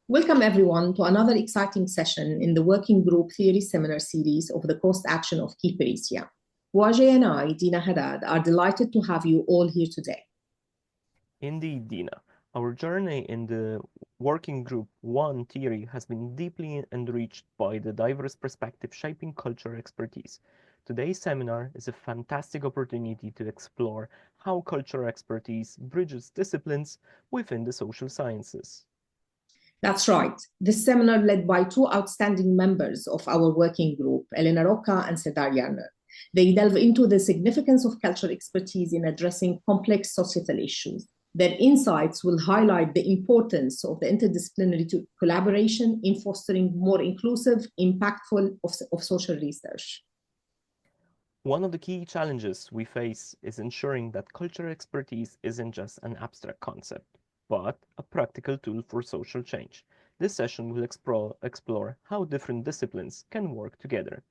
Welcome everyone to another exciting session in the Working Group Theory Seminar Series of the Cost Action of K-Peritia. WG and I, Dina Hadad, are delighted to have you all here today. Indeed, Dina. Our journey in the Working Group 1 theory has been deeply enriched by the diverse perspective shaping culture expertise. Today's seminar is a fantastic opportunity to explore how cultural expertise bridges disciplines within the social sciences. That's right. This seminar led by two outstanding members of our working group, Helena Rocha and Serdar. They delve into the significance of cultural expertise in addressing complex societal issues. Their insights will highlight the importance of the interdisciplinary collaboration in fostering more inclusive, impactful of social research. One of the key challenges we face is ensuring that cultural expertise isn't just an abstract concept, but a practical tool for social change. This session will explore how different disciplines can work together,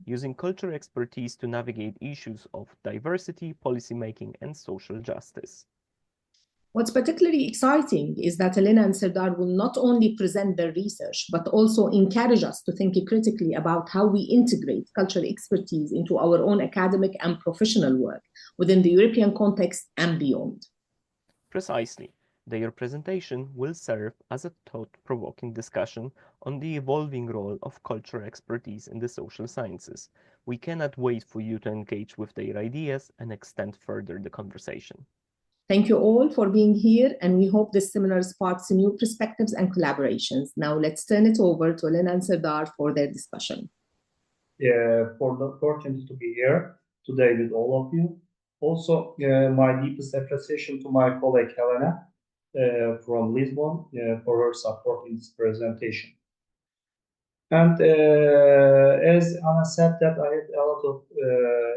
using cultural expertise to navigate issues of diversity, policymaking, and social justice. What's particularly exciting is that Helena and Serdar will not only present their research, but also encourage us to think critically about how we integrate cultural expertise into our own academic and professional work within the European context and beyond. Precisely. Their presentation will serve as a thought-provoking discussion on the evolving role of cultural expertise in the social sciences. We cannot wait for you to engage with their ideas and extend further the conversation. Thank you all for being here, and we hope this seminar sparks new perspectives and collaborations. Now let's turn it over to Helena and Serdar for their discussion. For the opportunity to be here today with all of you. Also, my deepest appreciation to my colleague Helena from Lisbon for her support in this presentation. And as Anna said, that I had a lot of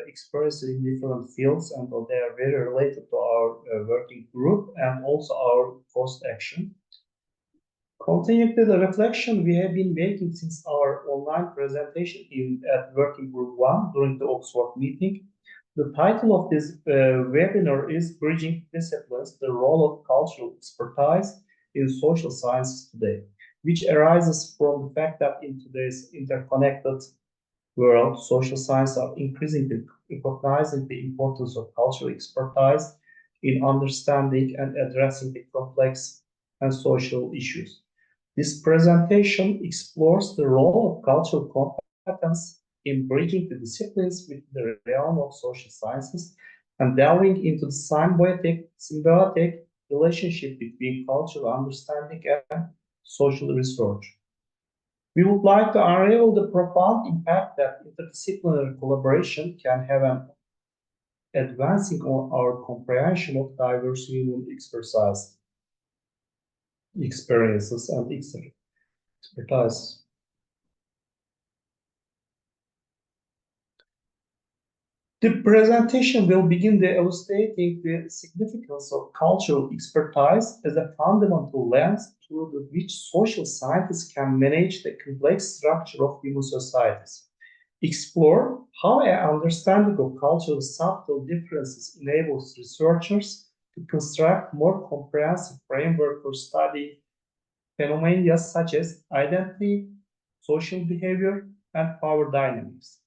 experience in different fields, and they are very related to our working group and also our cost action. Continuing to the reflection we have been making since our online presentation at Working Group 1 during the Oxford meeting, the title of this webinar is Bridging Disciplines, the Role of Cultural Expertise in Social Sciences Today, which arises from the fact that in today's interconnected world, social sciences are increasingly recognizing the importance of cultural expertise in understanding and addressing the complex and social issues. This presentation explores the role of cultural competence in bridging the disciplines with the realm of social sciences and delving into the symbiotic relationship between cultural understanding and social research. We would like to unravel the profound impact that interdisciplinary collaboration can have on advancing our comprehension of diverse human experiences and expertise. The presentation will begin by illustrating the significance of cultural expertise as a fundamental lens through which social scientists can manage the complex structure of human societies. Explore how an understanding of cultural subtle differences enables researchers to construct more comprehensive framework for study phenomena such as identity, social behavior, and power dynamics.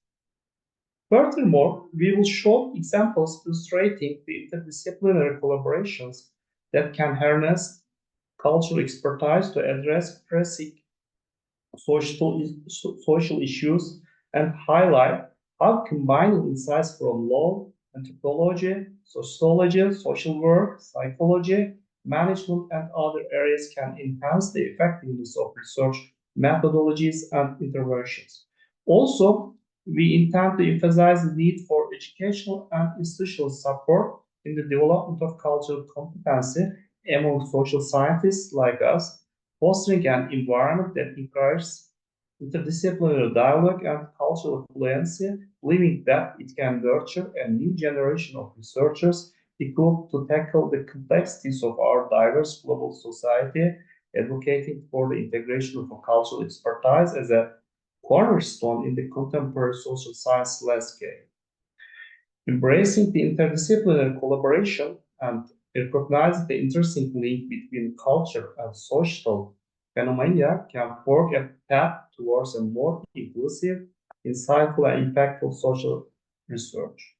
Furthermore, we will show examples illustrating the interdisciplinary collaborations that can harness cultural expertise to address pressing social issues and highlight how combining insights from law, anthropology, sociology, social work, psychology, management, and other areas can enhance the effectiveness of research methodologies and interventions. Also, we intend to emphasize the need for educational and institutional support in the development of cultural competency among social scientists like us, fostering an environment that encourages interdisciplinary dialogue and cultural fluency, believing that it can nurture a new generation of researchers equipped to tackle the complexities of our diverse global society, advocating for the integration of cultural expertise as a cornerstone in the contemporary social science landscape. Embracing the interdisciplinary collaboration and recognizing the interesting link between culture and social phenomena can forge a path towards a more inclusive, insightful, and impactful social research.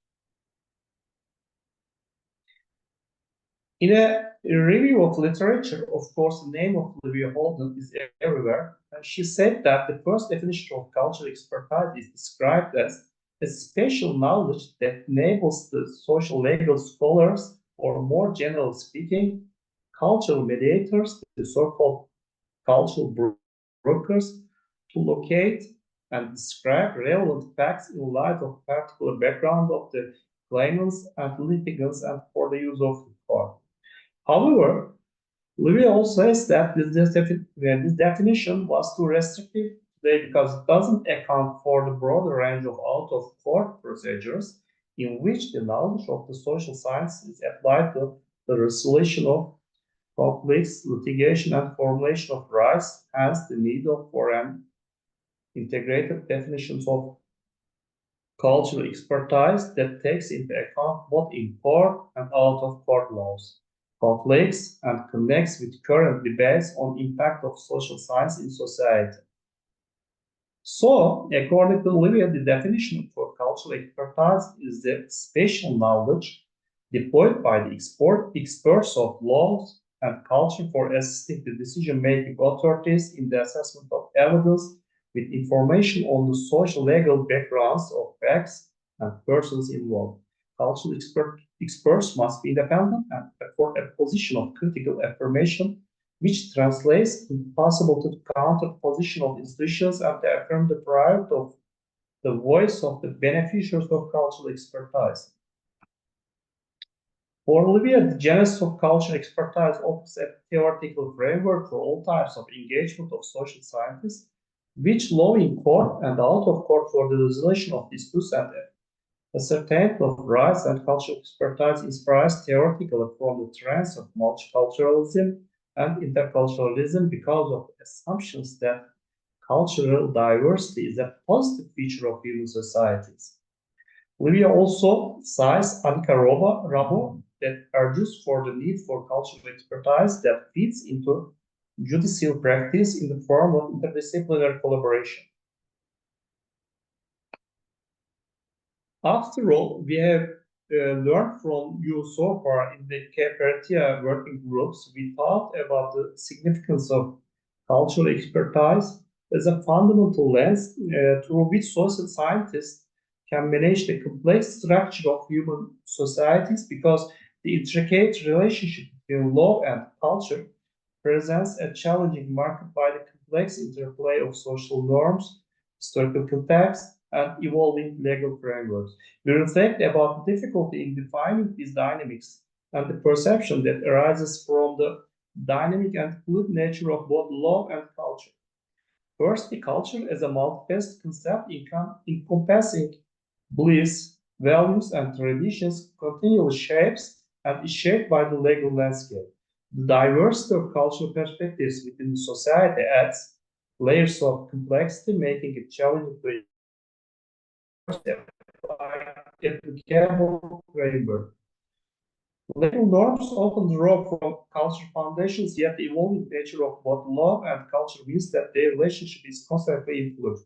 In a review of literature, of course, the name of Olivia Holden is everywhere. And she said that the first definition of cultural expertise is described as a special knowledge that enables the social legal scholars, or more generally speaking, cultural mediators, the so-called cultural brokers, to locate and describe relevant facts in light of particular background of the claimants and litigants and for the use of the court. However, Livia also says that this definition was too restrictive today because it doesn't account for the broader range of out-of-court procedures in which the knowledge of the social science is applied to the resolution of conflicts, litigation, and formulation of rights, hence the need for an integrated definition of cultural expertise that takes into account both in-court and out-of-court laws, conflicts, and connects with current debates on impact of social science in society. So, according to Livia, the definition for cultural expertise is the special knowledge deployed by the experts of laws and culture for assisting the decision-making authorities in the assessment of evidence with information on the social legal backgrounds of facts and persons involved. Cultural experts must be independent and afford a position of critical affirmation, which translates into possible to counter position of institutions and to affirm the right of the voice of the beneficiaries of cultural expertise. For Olivia, the genesis of cultural expertise offers a theoretical framework for all types of engagement of social scientists, which law in court and out of court for the resolution of disputes and ascertainment of rights and cultural expertise inspires theoretically from the trends of multiculturalism and interculturalism because of assumptions that cultural diversity is a positive feature of human societies. Livia also cites Annika Rabo that argues for the need for cultural expertise that fits into judicial practice in the form of interdisciplinary collaboration. After all, we have learned from you so far in the K-Peritia working groups, we thought about the significance of cultural expertise as a fundamental lens through which social scientists can manage the complex structure of human societies, because the intricate relationship between law and culture presents a challenging market by the complex interplay of social norms, historical context, and evolving legal frameworks. We reflect about the difficulty in defining these dynamics and the perception that arises from the dynamic and fluid nature of both law and culture. First, the culture as a multifaceted concept encompassing beliefs, values, and traditions continually shapes and is shaped by the legal landscape. The diversity of cultural perspectives within the society adds layers of complexity, making it challenging to applicable framework. Legal norms often draw from cultural foundations, yet the evolving nature of both law and culture means that their relationship is constantly in fluid.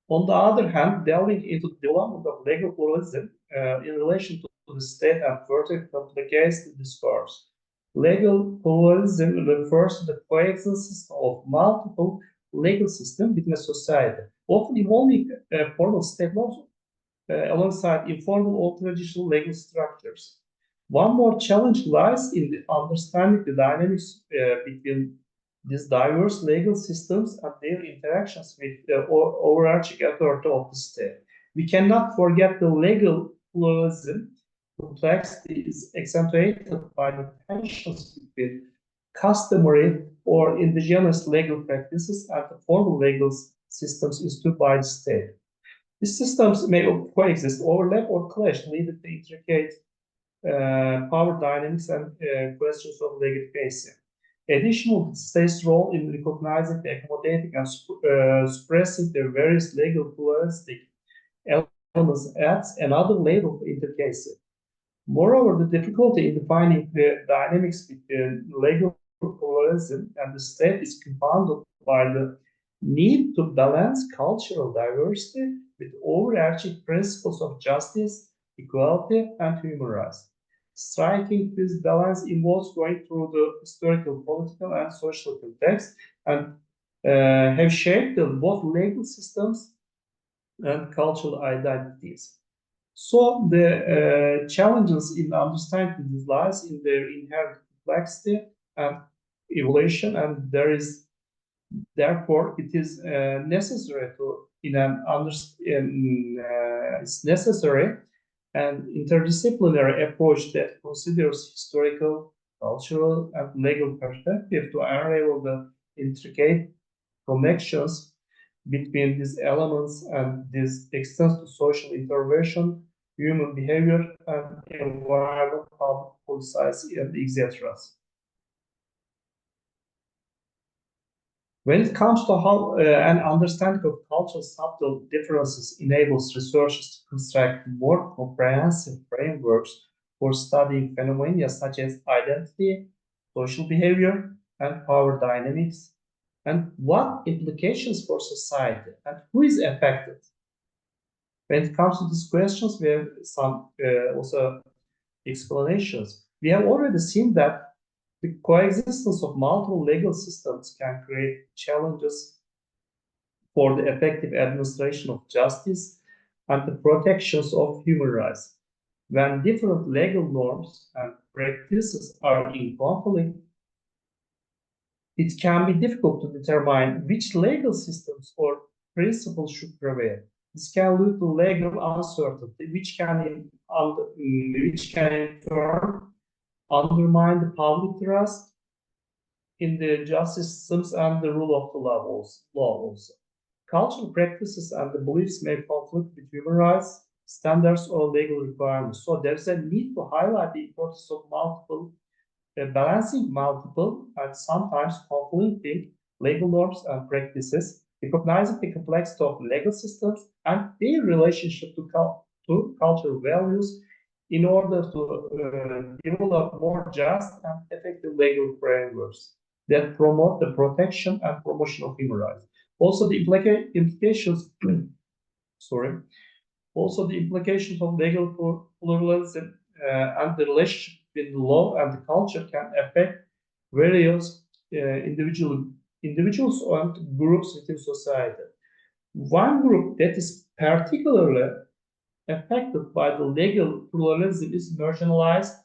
On the other hand, delving into the development of legal pluralism in relation to the state and further complicates the discourse. Legal pluralism refers to the coexistence of multiple legal systems within a society, often involving formal state laws alongside informal or traditional legal structures. One more challenge lies in the understanding the dynamics between these diverse legal systems and their interactions with the overarching authority of the state. We cannot forget the legal pluralism complexity is accentuated by the tensions between customary or indigenous legal practices and the formal legal systems instituted by the state. These systems may coexist, overlap, or clash, leading to intricate power dynamics and questions of legitimacy. Additionally, the state's role in recognizing, accommodating, and suppressing the various legal pluralistic elements adds another layer of intricacy. Moreover, the difficulty in defining the dynamics between legal pluralism pluralism, and the state is compounded by the need to balance cultural diversity with overarching principles of justice, equality, and human rights. Striking this balance involves going through the historical, political, and social context, and have shaped both legal systems and cultural identities. So the challenges in understanding this lies in their inherent complexity and evolution, and therefore it is necessary to it's necessary an interdisciplinary approach that considers historical, cultural, and legal perspective to unravel the intricate connections between these elements, and this extends to social intervention, human behavior, and environmental public policies, and etc. When it comes to how an understanding of cultural subtle differences enables researchers to construct more comprehensive frameworks for studying phenomena such as identity, social behavior, and power dynamics, and what implications for society and who is affected. When it comes to these questions, we have some also explanations. We have already seen that the coexistence of multiple legal systems can create challenges for the effective administration of justice and the protections of human rights. When different legal norms and practices are in conflict, it can be difficult to determine which legal systems or principles should prevail. This can lead to legal uncertainty, which can in turn undermine the public trust in the justice systems and the rule of the law also. Cultural practices and the beliefs may conflict with human rights, standards, or legal requirements. So there's a need to highlight the importance of balancing multiple and sometimes conflicting legal norms and practices, recognizing the complexity of legal systems and their relationship to cultural values, in order to develop more just and effective legal frameworks that promote the protection and promotion of human rights. Also, the implications of legal pluralism and the relationship between law and the culture can affect various individuals and groups within society. One group that is particularly affected by the legal pluralism is marginalized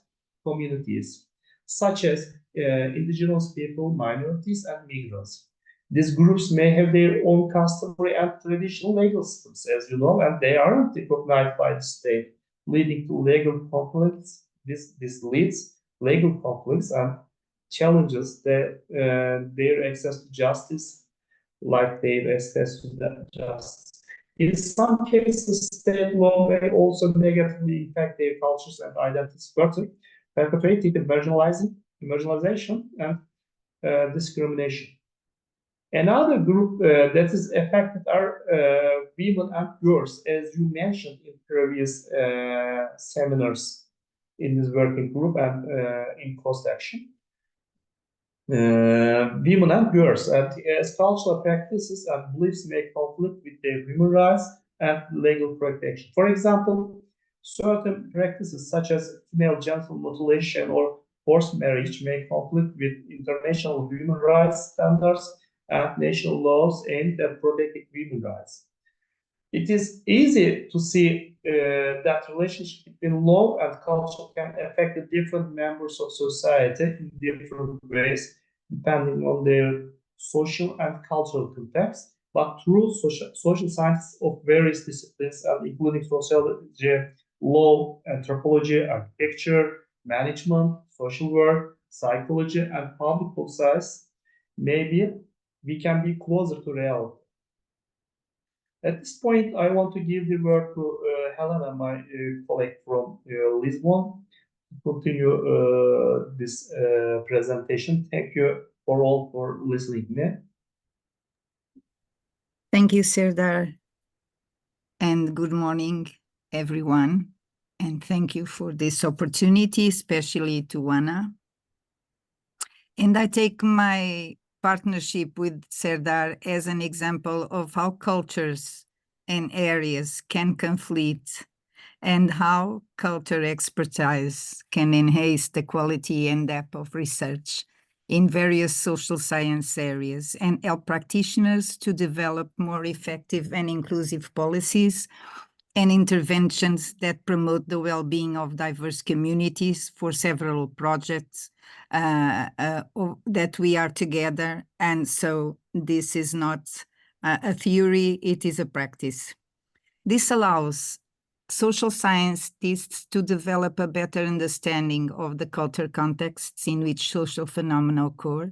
communities, such as indigenous people, minorities, and migrants. These groups may have their own customary and traditional legal systems, as you know, and they aren't recognized by the state, leading to legal conflicts. This leads legal conflicts and challenges their access to justice, like their access to justice. In some cases, state law may also negatively impact their cultures and identities further, perpetuating the marginalization and discrimination. Another group that is affected are women and girls, as you mentioned in previous seminars in this working group and in cross-section. Women and girls, and as cultural practices and beliefs may conflict with their human rights and legal protection. For example, certain practices such as female genital mutilation or forced marriage may conflict with international human rights standards and national laws aimed at protecting human rights. It is easy to see that relationship between law and culture can affect the different members of society in different ways, depending on their social and cultural context. But through social sciences of various disciplines, including sociology, law, anthropology, architecture, management, social work, psychology, and public policy, maybe we can be closer to reality. At this point, I want to give the word to Helena, my colleague from Lisbon, to continue this presentation. Thank you all for listening to me. Thank you, Serdar, and good morning, everyone. And thank you for this opportunity, especially to Ana. And I take my partnership with Serdar as an example of how cultures and areas can conflict and how culture expertise can enhance the quality and depth of research in various social science areas and help practitioners to develop more effective and inclusive policies and interventions that promote the well-being of diverse communities for several projects that we are together. And so this is not a theory, it is a practice. This allows social scientists to develop a better understanding of the cultural contexts in which social phenomena occur.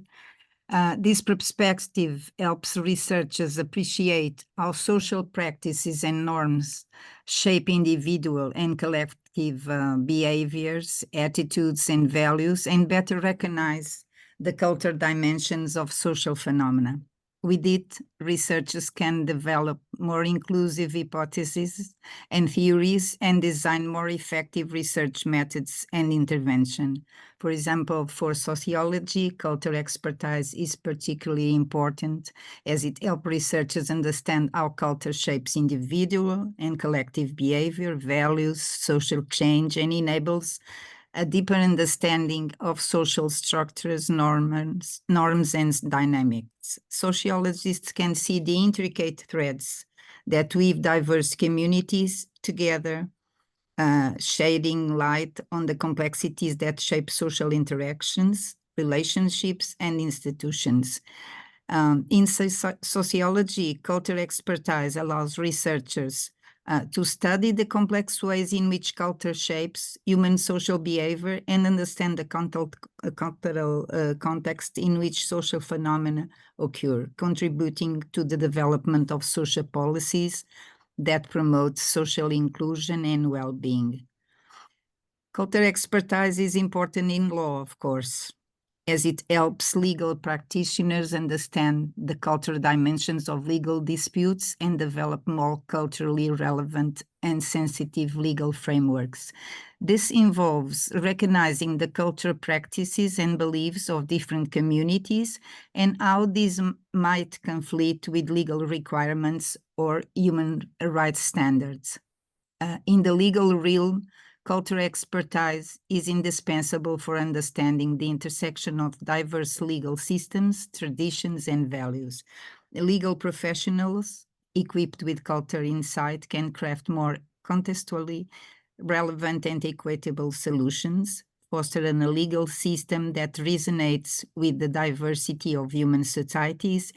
This perspective helps researchers appreciate how social practices and norms shape individual and collective behaviors, attitudes, and values, and better recognize the cultural dimensions of social phenomena. With it, researchers can develop more inclusive hypotheses and theories and design more effective research methods and intervention. For example, for sociology, cultural expertise is particularly important as it helps researchers understand how culture shapes individual and collective behavior, values, social change, and enables a deeper understanding of social structures, norms, and dynamics. Sociologists can see the intricate threads that weave diverse communities together, shedding light on the complexities that shape social interactions, relationships, and institutions. In sociology, cultural expertise allows researchers to study the complex ways in which culture shapes human social behavior and understand the cultural context in which social phenomena occur, contributing to the development of social policies that promote social inclusion and well-being. Cultural expertise is important in law, of course, as it helps legal practitioners understand the cultural dimensions of legal disputes and develop more culturally relevant and sensitive legal frameworks. This involves recognizing the cultural practices and beliefs of different communities and how these might conflict with legal requirements or human rights standards. In the legal realm, cultural expertise is indispensable for understanding the intersection of diverse legal systems, traditions, and values. Legal professionals equipped with cultural insight can craft more contextually relevant and equitable solutions, fostering a legal system that resonates with the diversity of human societies